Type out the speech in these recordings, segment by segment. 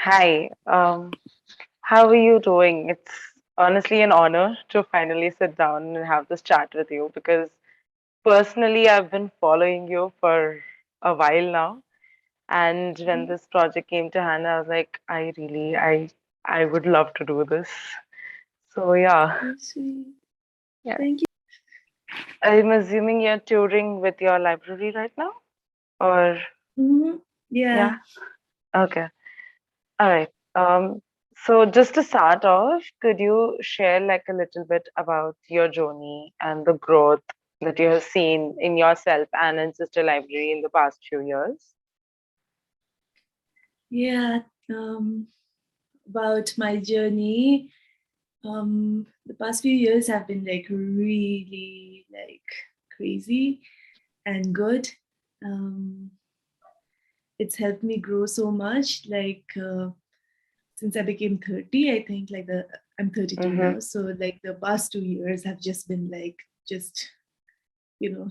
Hi, how are you doing? It's honestly an honor to finally sit down and have this chat with you because personally I've been following you for a while now. And when Mhm. this project came to hand, I was like, I would love to do this. So yeah, Oh, sweet. yeah. Thank I'm assuming you're touring with your library right now, or you. yeah, Yeah. okay. All right. So just to start off, could you share like a little bit about your journey and the growth that you have seen in yourself and in Sister Library in the past few years? Yeah. About my journey. The past few years have been like really like crazy and good. Um, it's helped me grow so much. Since I became 30, I think I'm 32 Mm-hmm. now. So like the past 2 years have just been like just you know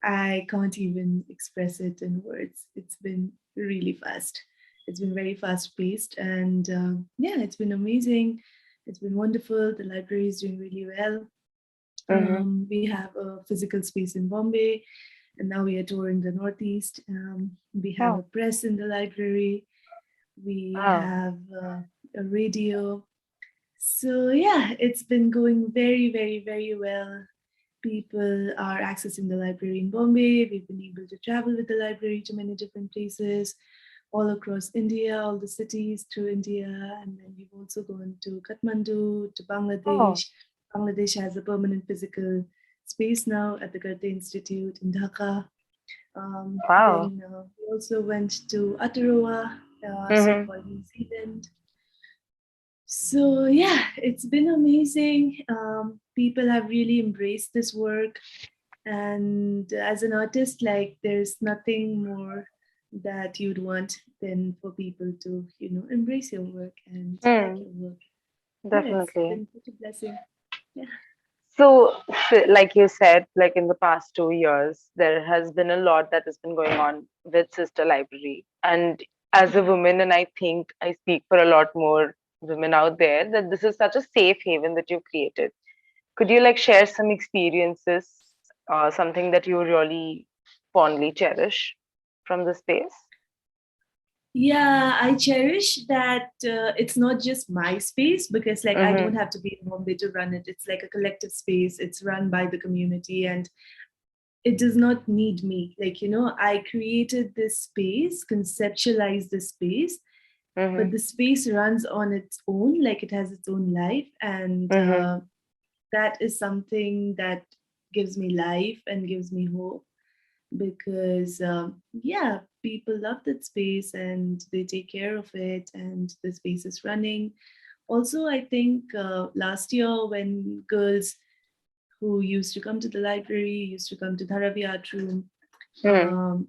I can't even express it in words. It's been really fast. It's been very fast paced, and yeah, it's been amazing. It's been wonderful. The library is doing really well. Mm-hmm. We have a physical space in Bombay, and now we are touring the Northeast. We have a Oh, press in the library. We wow. have a radio. So yeah, it's been going very, very, very well. People are accessing the library in Bombay. We've been able to travel with the library to many different places all across India, all the cities through India. And then we've also gone to Kathmandu, to Oh, Bangladesh. Bangladesh has a permanent physical space now at the Garte Institute in Dhaka. wow. Then we also went to Aotearoa, so Mm-hmm. called New Zealand. So yeah, it's been amazing. People have really embraced this work, and as an artist, like there's nothing more that you'd want than for people to, embrace your work and like Mm, your work. Yeah, it's definitely. been such a blessing. Yeah. So, like you said, like in the past 2 years, there has been a lot that has been going on with Sister Library. And as a woman, and I think I speak for a lot more women out there, that this is such a safe haven that you've created. Could you like share some experiences, something that you really fondly cherish from the space? Yeah, I cherish that it's not just my space because, like, I don't Mm-hmm. have to be in Bombay to run it. It's like a collective space. It's run by the community, and it does not need me. Like, I created this space, conceptualized this space, but Mm-hmm. the space runs on its own, like it has its own life, and Mm-hmm. that is something that gives me life and gives me hope because yeah, people love that space and they take care of it, and the space is running. Also, I think last year when girls who used to come to the library, used to come to Dharavi art room, Mm. um,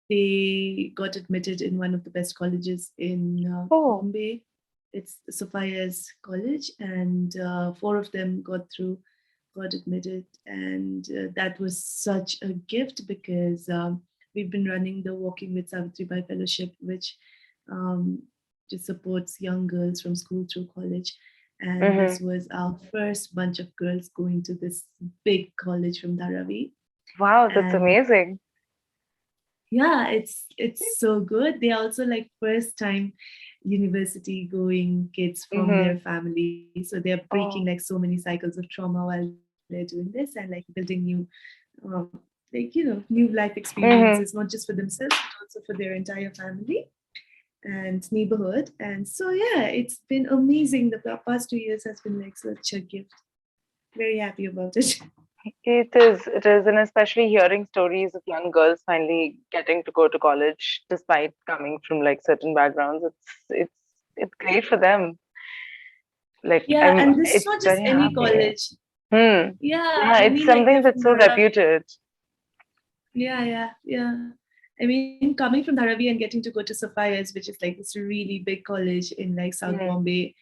they got admitted in one of the best colleges in Oh, Bombay. It's Sophia's college, and four of them got admitted, and that was such a gift because we've been running the Walking with Savitribai Fellowship, which um, just supports young girls from school through college. And mm-hmm. this was our first bunch of girls going to this big college from Dharavi. Wow, that's And amazing. yeah, it's so good. They also like first time university going kids from their Mm-hmm. family, so they're breaking like Oh. so many cycles of trauma while they're doing this, and like building new new life experiences, Mm-hmm. not just for themselves but also for their entire family and neighborhood. And so yeah, it's been amazing. The past 2 years has been like such a gift. Very happy about it. It is, and especially hearing stories of young girls finally getting to go to college despite coming from like certain backgrounds. It's great for them. Like Yeah, and this is it's not just very any happy. college. Hmm. Yeah, Yeah, I it's mean, like something they're that's from so Dharavi. reputed. Yeah. I mean, coming from Dharavi and getting to go to Sophia's, which is like this really big college in like South Hmm. Bombay,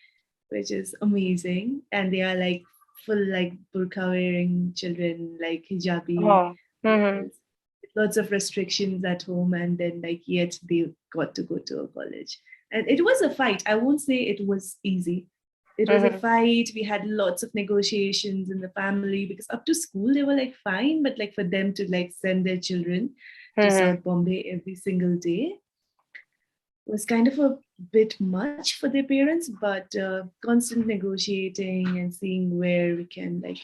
which is amazing. And they are like full like burqa wearing children, like hijabi Oh. Hmm. girls, lots of restrictions at home, and then like yet they got to go to a college. And it was a fight. I won't say it was easy. It was a Mm-hmm. fight. We had lots of negotiations in the family because up to school they were like fine, but like for them to like send their children to Mm-hmm. South Bombay every single day was kind of a bit much for their parents, but constant negotiating and seeing where we can, like,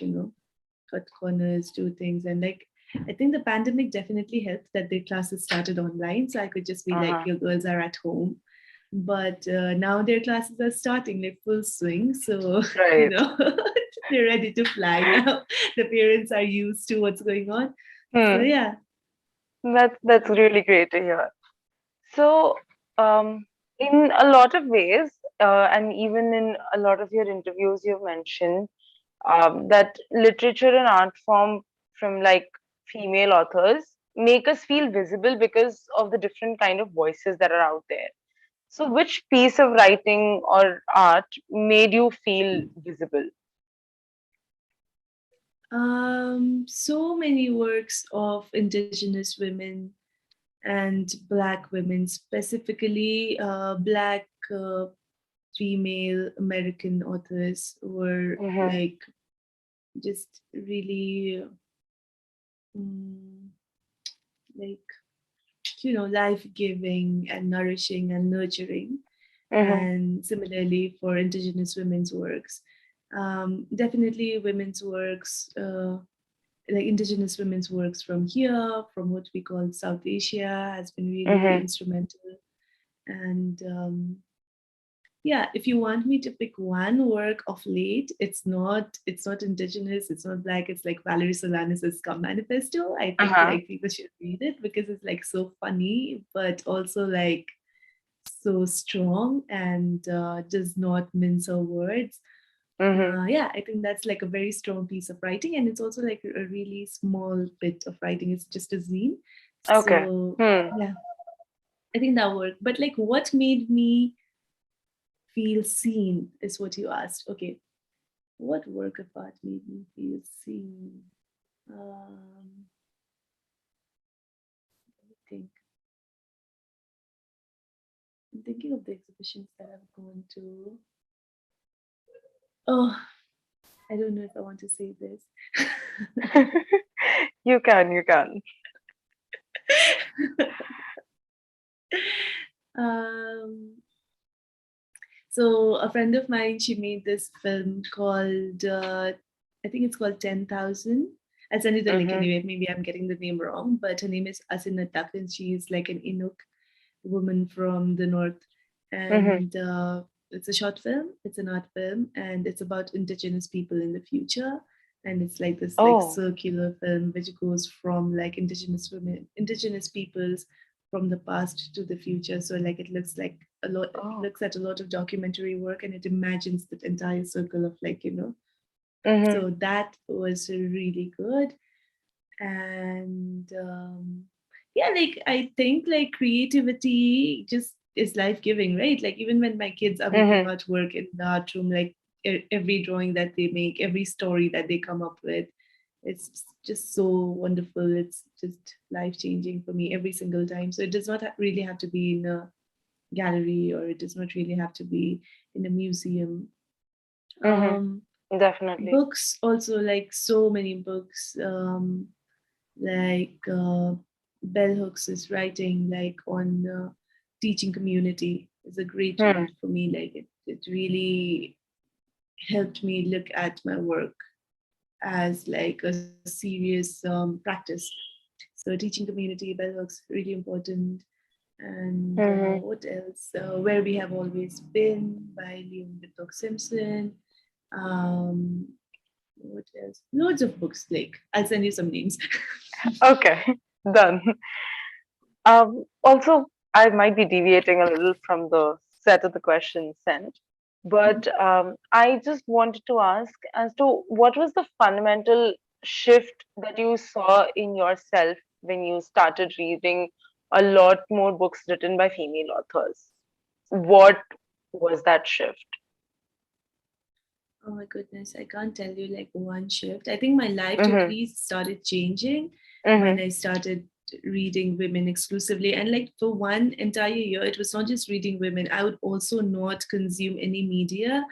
cut corners, do things. And like, I think the pandemic definitely helped that their classes started online. So I could just be like, Uh-huh. your girls are at home. But now their classes are starting like full swing. So, Right. they're ready to fly now. The parents are used to what's going on. So, Hmm. yeah. That's really great to hear. So, in a lot of ways, and even in a lot of your interviews, you've mentioned that literature and art form from like female authors make us feel visible because of the different kind of voices that are out there. So, which piece of writing or art made you feel visible? So many works of indigenous women and black women, specifically black female American authors, were Mm-hmm. like just really mm, like life giving and nourishing and nurturing. Mm-hmm. And similarly for indigenous women's works, definitely women's works. Like indigenous women's works from here, from what we call South Asia, has been really Mm-hmm. instrumental. And yeah, if you want me to pick one work of late, it's not indigenous, it's not black, it's like Valerie Solanas' Come Manifesto. I think Uh-huh. like people should read it because it's like so funny, but also like so strong and does not mince her words. Mm-hmm. Yeah, I think that's like a very strong piece of writing, and it's also like a really small bit of writing. It's just a zine. Okay. So Hmm. yeah, I think that worked. But like, what made me feel seen is what you asked. Okay, what work of art made me feel seen? I think I'm thinking of the exhibitions that I've gone to. Oh, I don't know if I want to say this. You can, you can. um, So a friend of mine, she made this film called, I think it's called 10,000. I'll send you the link Mm-hmm. anyway. Maybe I'm getting the name wrong, but her name is Asina Tuck, and she's like an Inuk woman from the north. Mm-hmm. And it's a short film. It's an art film, and it's about indigenous people in the future. And it's like this like Oh. circular film which goes from like indigenous women, indigenous peoples from the past to the future. So like it looks like a lot. It Oh. looks at a lot of documentary work, and it imagines that entire circle of like. Mm-hmm. So that was really good. And yeah, like I think like creativity just is life giving, right? Like even when my kids are making Mm-hmm. artwork in the art room, like every drawing that they make, every story that they come up with, it's just so wonderful. It's just life changing for me every single time. So it does not really have to be in a gallery, or it does not really have to be in a museum. um Mm-hmm. Definitely. Books also, like so many books, like Bell Hooks is writing like on teaching community is a great Hmm. read for me. Like it really helped me look at my work as like a serious practice. So teaching community, Bell Hooks, really important. And Mm-hmm. what else? Where We Have Always Been by Liam Whitlock Simpson. Um, what else? Loads of books. Like I'll send you some names. Okay. Done. Also, I might be deviating a little from the set of the questions sent, but I just wanted to ask as to what was the fundamental shift that you saw in yourself when you started reading a lot more books written by female authors? What was that shift? Oh my goodness, I can't tell you like one shift. I think my life Mm-hmm. totally started changing when Mm-hmm. I started reading women exclusively. And like for one entire year, it was not just reading women. I would also not consume any media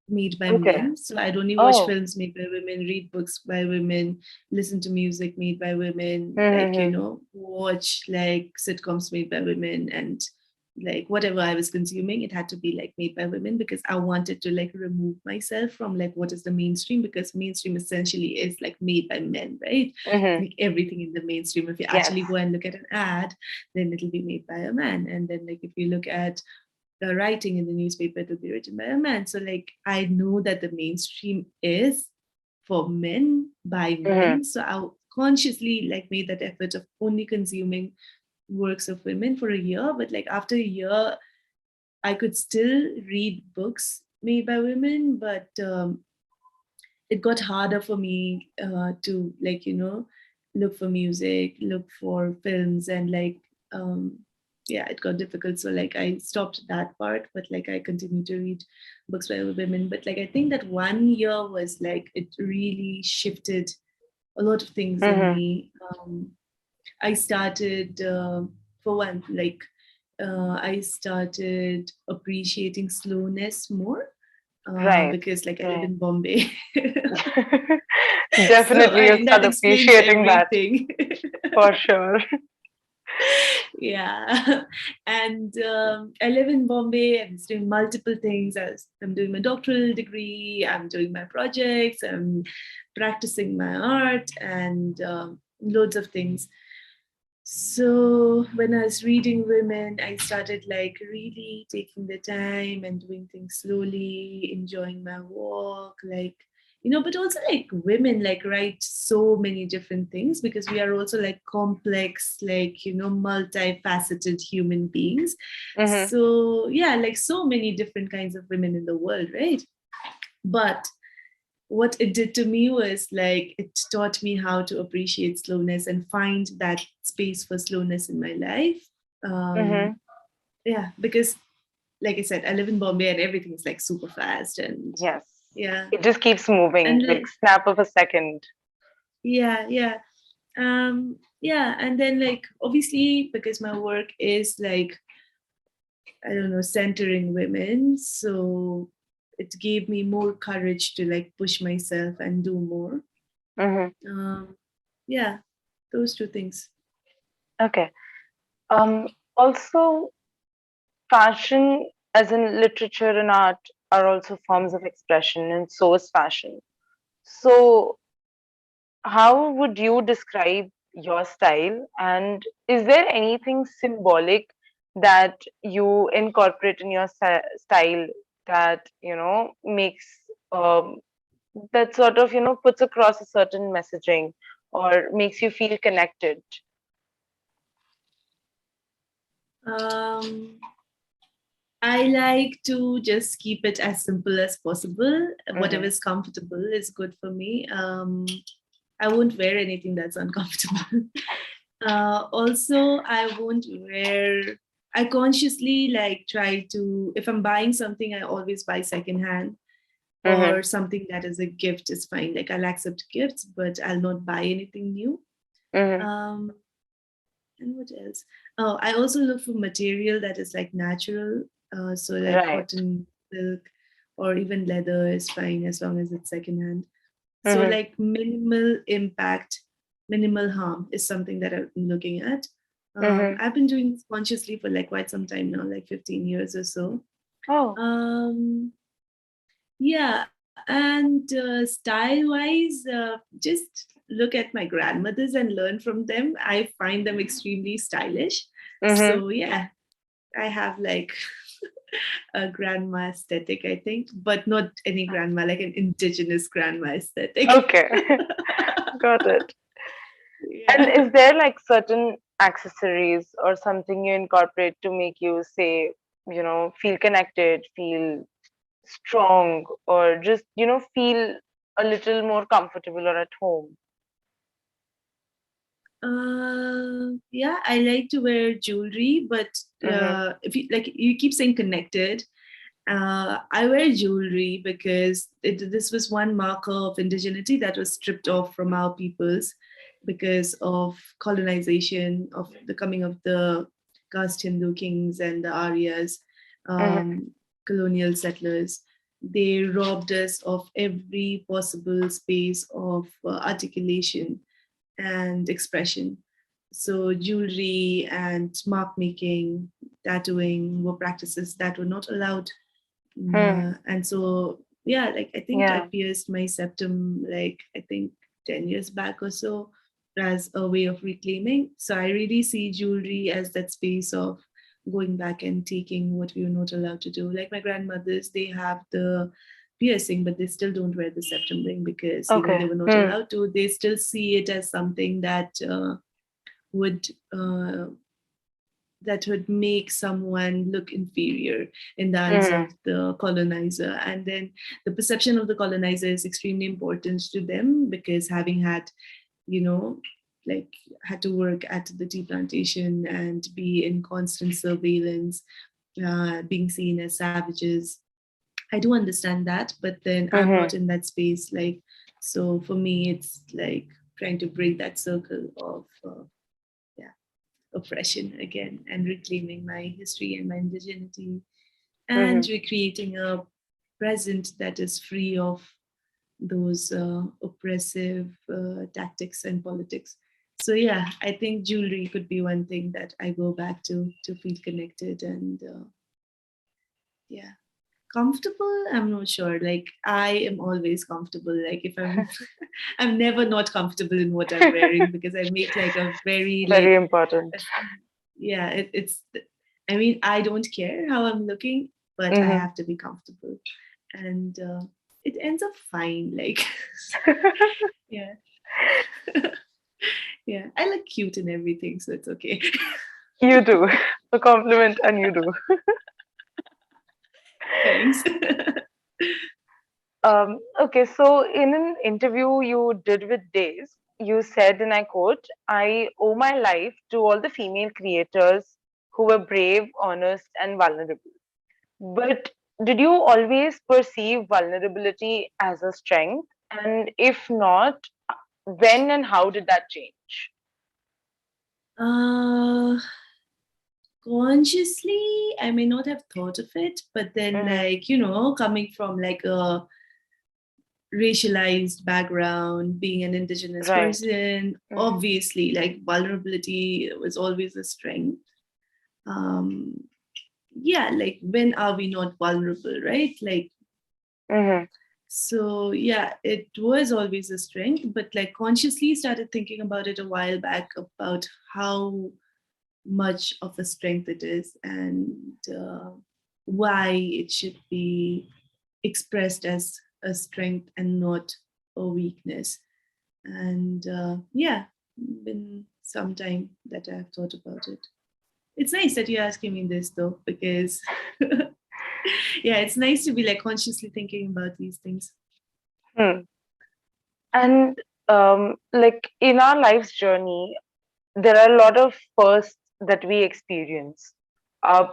made by Okay. men. So I'd only watch Oh. films made by women, read books by women, listen to music made by women, like, Mm-hmm. watch like sitcoms made by women, and like whatever I was consuming, it had to be like made by women, because I wanted to like remove myself from like what is the mainstream, because mainstream essentially is like made by men, right? Mm-hmm. Like everything in the mainstream, if you Yes. actually go and look at an ad, then it'll be made by a man. And then like if you look at the writing in the newspaper, to be written by a man. So like I know that the mainstream is for men by Mm-hmm. men. So I consciously like made that effort of only consuming works of women for a year. But like after a year, I could still read books made by women, but it got harder for me to like look for music, look for films, and like um yeah, it got difficult. So like I stopped that part, but like I continue to read books by women. But like I think that 1 year was like it really shifted a lot of things in Mm-hmm. me. I started for one like I started appreciating slowness more, Right. because like I live Right. in Bombay. So Definitely, you that start explains appreciating that everything. for sure. Yeah. And I live in Bombay. I'm doing multiple things. I'm doing my doctoral degree, I'm doing my projects, I'm practicing my art, and loads of things. So when I was reading women, I started like really taking the time and doing things slowly, enjoying my walk, like but also like women like write so many different things, because we are also like complex, like multifaceted human beings. Mm-hmm. So yeah, like so many different kinds of women in the world, right? But what it did to me was like it taught me how to appreciate slowness and find that space for slowness in my life. Mm-hmm. Yeah, because like I said, I live in Bombay and everything is like super fast, and Yes. yeah, It just keeps moving, and like like snap of a second. yeah. Yeah, and then like obviously because my work is like, I don't know, centering women, so it gave me more courage to like push myself and do more. Mm-hmm. um yeah, those two things. Okay. Um, Also, fashion, as in literature and art, are also forms of expression, and so is fashion. So, how would you describe your style? And is there anything symbolic that you incorporate in your style that, makes that sort of, puts across a certain messaging or makes you feel connected? um I like to just keep it as simple as possible. Whatever Mm-hmm. is comfortable is good for me. I won't wear anything that's uncomfortable. Also, I won't wear. I consciously like try to. If I'm buying something, I always buy secondhand, Mm-hmm. or something that is a gift is fine. Like I'll accept gifts, but I'll not buy anything new. Mm-hmm. Um, and what else? Oh, I also look for material that is like natural. So like Right. cotton, silk, or even leather is fine as long as it's secondhand. So Mm-hmm. like minimal impact, minimal harm is something that I'm looking at. Mm-hmm. I've been doing this consciously for like quite some time now, like 15 years or so. Oh. Um, yeah, and style-wise, just look at my grandmothers and learn from them. I find them extremely stylish. Mm-hmm. So yeah, I have like a grandma aesthetic, I think, but not any grandma, like an indigenous grandma aesthetic. Okay. Got it. And Yeah. is there like certain accessories or something you incorporate to make you say, feel connected, feel strong, or just, feel a little more comfortable or at home? Yeah, I like to wear jewelry, but Mm-hmm. if you like, you keep saying connected. I wear jewelry because this was one marker of indigeneity that was stripped off from our peoples. because of colonization, of the coming of the caste Hindu kings and the Aryas, Mm-hmm. um, colonial settlers. They robbed us of every possible space of articulation and expression. So, jewelry and mark making, tattooing were practices that were not allowed. Hmm. And so, yeah, like I think I Yeah. pierced my septum, like I think 10 years back or so, as a way of reclaiming. So, I really see jewelry as that space of going back and taking what we were not allowed to do. Like my grandmothers, they have the piercing, but they still don't wear the septum ring because, they Okay. were not Hmm. allowed to. They still see it as something would uh, that would make someone look inferior in the eyes Hmm. of the colonizer. And then the perception of the colonizer is extremely important to them because having had, you know, like had to work at the tea plantation and be in constant surveillance, being seen as savages. I do understand that, but then I'm not Hmm. in that space. Like, so for me, it's like trying to break that circle of yeah, oppression again and reclaiming my history and my indigeneity and Hmm. recreating a present that is free of those oppressive tactics and politics. So yeah, I think jewelry could be one thing that I go back to feel connected and yeah, comfortable. I'm not sure. Like I am always comfortable. Like if I'm, I'm never not comfortable in what I'm wearing because I make like a very Very like important. yeah, it's I mean I don't care how I'm looking, but I Hmm. have to be comfortable, and it ends up fine. Like yeah, yeah, I look cute and everything, so it's okay. You do. A compliment, and you do. Thanks. Okay, so in an interview you did with Days, you said, and I quote, I owe my life to all the female creators who were brave, honest, and vulnerable. But did you always perceive vulnerability as a strength? And if not, when and how did that change? uh Consciously I may not have thought of it, but then Mm-hmm. like coming from like a racialized background, being an indigenous Right. person, Mm-hmm. obviously like vulnerability was always a strength. um yeah, like when are we not vulnerable, right? Like, Mm-hmm. so yeah, it was always a strength, but like consciously started thinking about it a while back about how much of a strength it is and why it should be expressed as a strength and not a weakness. And yeah, been some time that I've thought about it. It's nice that you're asking me this though, because yeah, it's nice to be like consciously thinking about these things. Hmm. And like in our life's journey, there are a lot of firsts that we experience.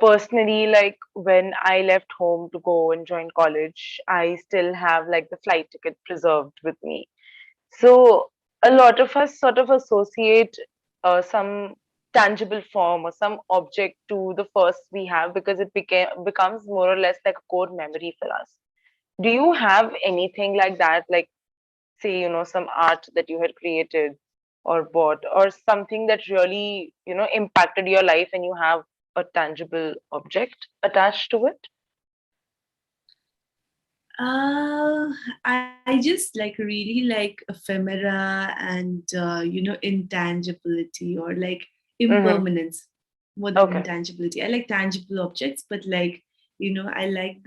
Personally, like when I left home to go and join college, I still have like the flight ticket preserved with me. So a lot of us sort of associate some tangible form or some object to the first we have because it becomes more or less like a core memory for us. Do you have anything like that, like say, some art that you had created or bought or something that really, impacted your life and you have a tangible object attached to it? Uh, I just like really like ephemera and intangibility or like Mm-hmm. impermanence more than Okay. intangibility. I like tangible objects, but like I like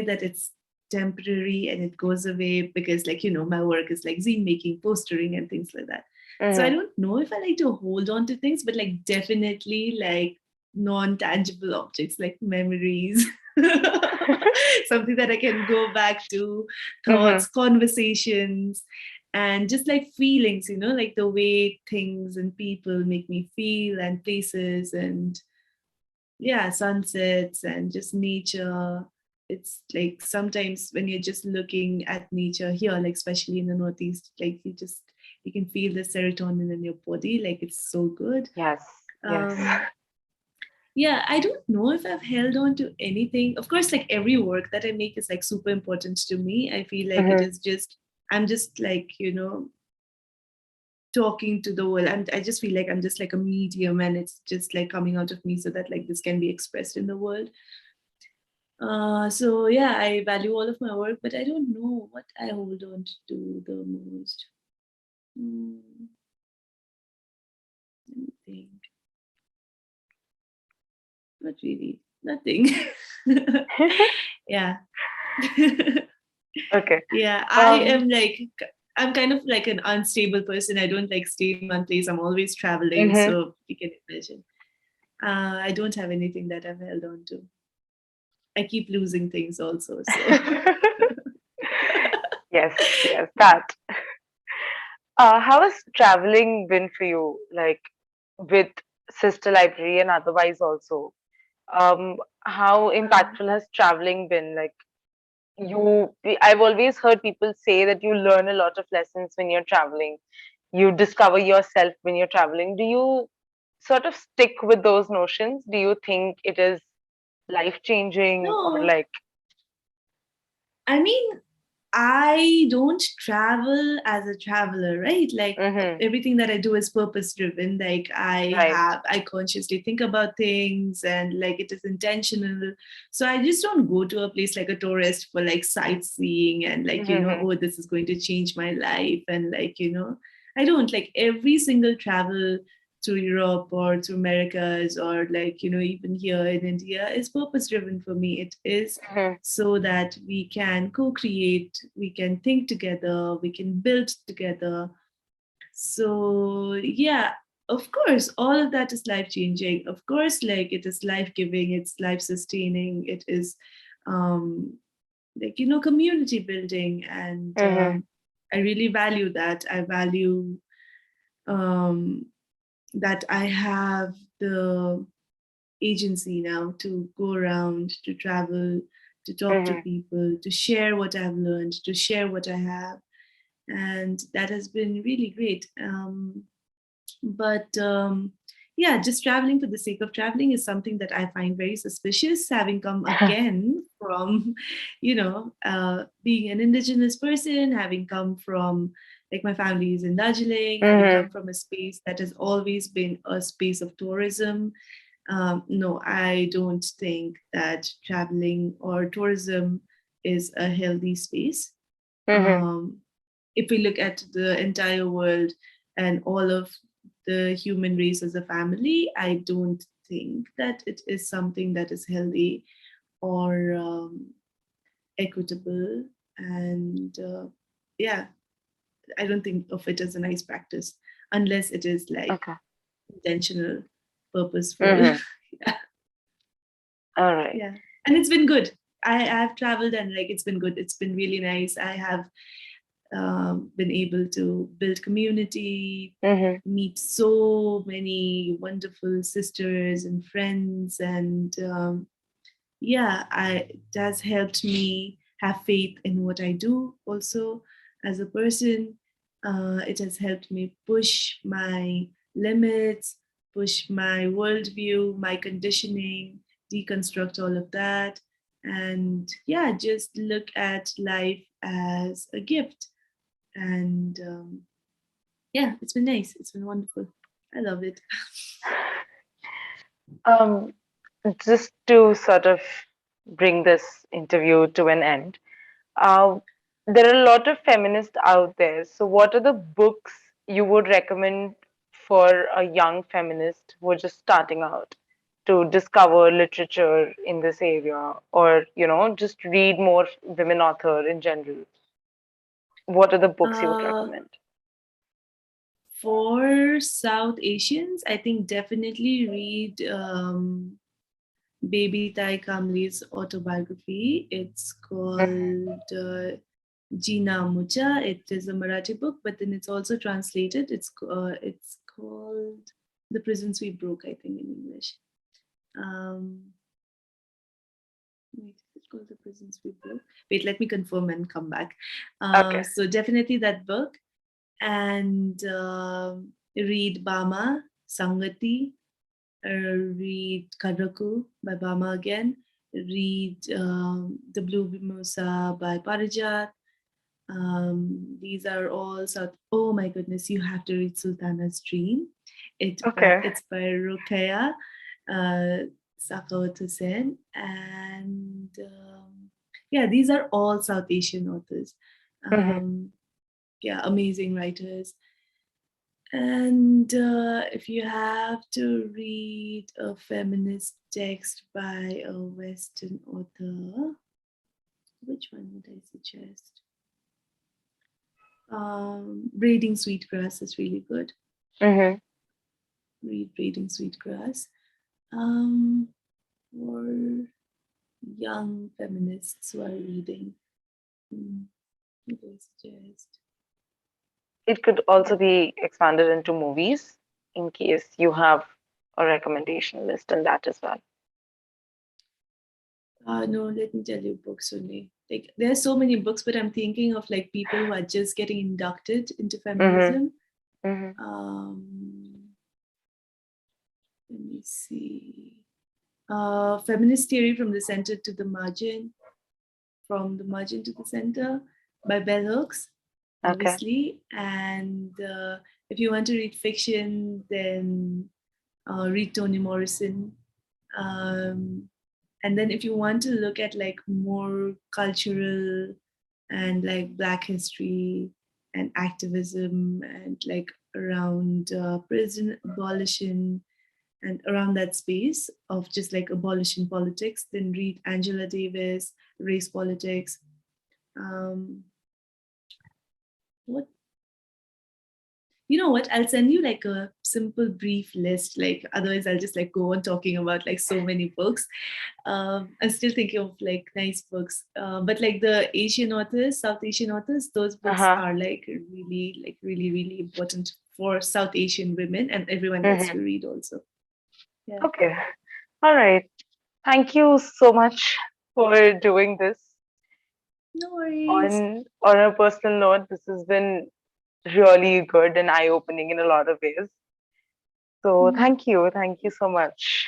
that it's temporary and it goes away because like my work is like zine making, postering, and things like that. So I Mm-hmm. don't know if I like to hold on to things, but like definitely like non-tangible objects like memories. Something that I can go back to, Mm-hmm. thoughts, conversations, and just like feelings, like the way things and people make me feel, and places, and yeah, sunsets and just nature. It's like sometimes when you're just looking at nature here, like especially in the Northeast, like you just you can feel the serotonin in your body, like it's so good. Yes. Yes. um yeah, I don't know if I've held on to anything. Of course, like every work that I make is like super important to me. I feel like it Mm-hmm. is just, I'm just like, talking to the world. I just feel like I'm just like a medium, and it's just like coming out of me so that like this can be expressed in the world. So yeah, I value all of my work, but I don't know what I hold on to the most. Hmm, let me think. Not really. Nothing. Yeah. Okay. Yeah, Um. I'm kind of like an unstable person. I don't like stay in one place. I'm always traveling, Mm-hmm. so you can imagine. I don't have anything that I've held on to. I keep losing things also. So Yes. Yes. That. How has traveling been for you? Like with Sister Library and otherwise also. How um, impactful has traveling been? Like I've always heard people say that you learn a lot of lessons when you're traveling. You discover yourself when you're traveling. Do you sort of stick with those notions? Do you think it is life changing or no, like? I mean, I don't travel as a traveler, right? Like Mm-hmm. everything that I do is purpose driven. Like Right. I consciously think about things, and like it is intentional. So I just don't go to a place like a tourist for like sightseeing and like, Mm-hmm. oh, this is going to change my life. And like, I don't like every single travel to Europe or to Americas or like, even here in India is purpose driven for me. It is Mm-hmm. so that we can co create, we can think together, we can build together. So, yeah, of course, all of that is life changing. Of course, like it is life giving, it's life sustaining, it is like, community building. And Mm-hmm. I really value that. I value um, that I have the agency now to go around, to travel, to talk to Mm-hmm. people, to share what I've learned, to share what I have. And that has been really great. But yeah, just traveling for the sake of traveling is something that I find very suspicious, having come again from, being an indigenous person, having come from, like, my family is in Darjeeling, having Mm-hmm. come from a space that has always been a space of tourism. No, I don't think that traveling or tourism is a healthy space. Mm-hmm. Um, if we look at the entire world and all of the human race as a family, I don't think that it is something that is healthy or equitable. And yeah, I don't think of it as a nice practice unless it is like Okay. intentional, purposeful. Mm-hmm. Yeah. All right. Yeah, and it's been good. I've traveled, and like it's been good. It's been really nice. I have been able to build community, Mm-hmm. meet so many wonderful sisters and friends, and yeah, it has helped me have faith in what I do. Also, as a person, it has helped me push my limits, push my worldview, my conditioning, deconstruct all of that, and yeah, just look at life as a gift. And yeah, it's been nice. It's been wonderful. I love it. Um, just to sort of bring this interview to an end, uh, there are a lot of feminists out there. So, what are the books you would recommend for a young feminist who are just starting out to discover literature in this area, or just read more women author in general? What are the books you would Uh, recommend? for South Asians, I think definitely read Baby Tai Kamli's autobiography. It's Mhm. called Jina Mucha. It is a Marathi book, but then it's also translated. It's called The Prisons We Broke, I think, in English. Um, Wait, is it called The Prisons We Broke? Wait, let me confirm and come back. Okay. So definitely that book. and read Bama, Sangati, read Karaku by Bama again, read The Blue Mimosa by Parijat. These are all oh my goodness, you have to read Sultana's Dream. Okay. It's by Ruqayya uh, Sakawat Hussain, and yeah, these are all South Asian authors. Mm-hmm. Yeah, amazing writers. And if you have to read a feminist text by a Western author, which one would I suggest? Braiding Sweetgrass is really good. Mm-hmm. Read Braiding Sweetgrass. Um, for young feminists who are reading, what do I suggest? It could also be expanded into movies in case you have a recommendation list in that as well. No, let me tell you books only. Like there are so many books, but I'm thinking of like people who are just getting inducted into Mm-hmm. feminism. Mm-hmm. Let me see. Feminist Theory from the Center to the Margin, from the Margin to the Center by Bell Hooks, Okay. obviously. And if you want to read fiction, then read Toni Morrison. Um, and then if you want to look at like more cultural and like Black history and activism and like around prison abolition and around that space of just like abolishing politics, then read Angela Davis, Race Politics. Um, what You know what? I'll send you like a simple brief list. Like otherwise, I'll just like go on talking about like so many books. I'm still thinking of like nice books, but like the Asian authors, South Asian authors, those books Uh-huh. are like really, really important for South Asian women and everyone else Mm-hmm. to read also. Yeah. Okay. All right. Thank you so much for doing this. No worries. On a personal note, this has been really good and eye-opening in a lot of ways. So Mm. thank you. Thank you so much.